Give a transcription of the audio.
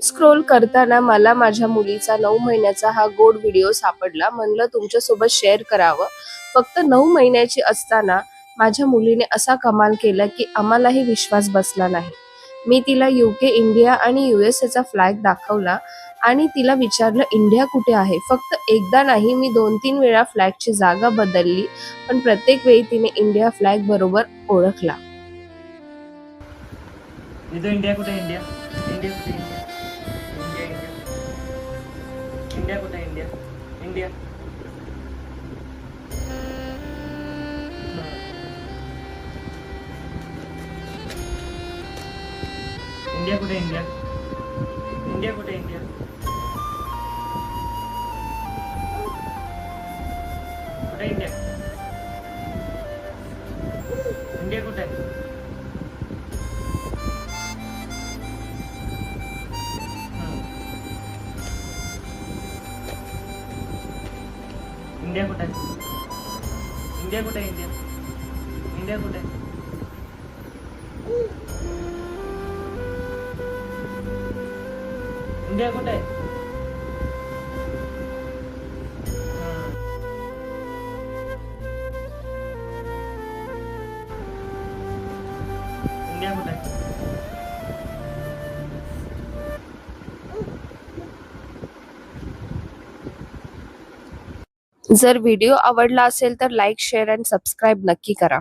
Scroll करताना मला माझ्या मुलीचा 9 महिन्याचा हा गोड व्हिडिओ सापडला. म्हणलं तुमच्यासोबत शेअर करावं. फक्त 9 महिन्याची असताना माझ्या मुलीने असा कमाल केला की आम्हालाही विश्वास बसला नाही. मी तिला UK, इंडिया आणि USAचा फ्लॅग दाखवला आणि तिला विचारलं इंडिया कुठे आहे? फक्त एकदा नाही, मी 2-3 वेळा फ्लॅगची जागा बदलली, पण प्रत्येक वेळी तिने इंडिया फ्लॅग बरोबर ओळखला. इधर इंडिया कुठे इंडिया इंडिया कुठे इंडिया इंडिया इंडिया कुठे इंडिया इंडिया इंडिया कुठे इंडिया इंडिया कुठे इंडिया कुठे इंडिया इंडिया कुठे इंडिया कुठे इंडिया कुठे इंडिया इंडिया कुठे इंडिया कुठे इंडिया कुठे जर व्हिडिओ आवडला असेल तर लाईक, शेअर आणि सबस्क्राईब नक्की करा.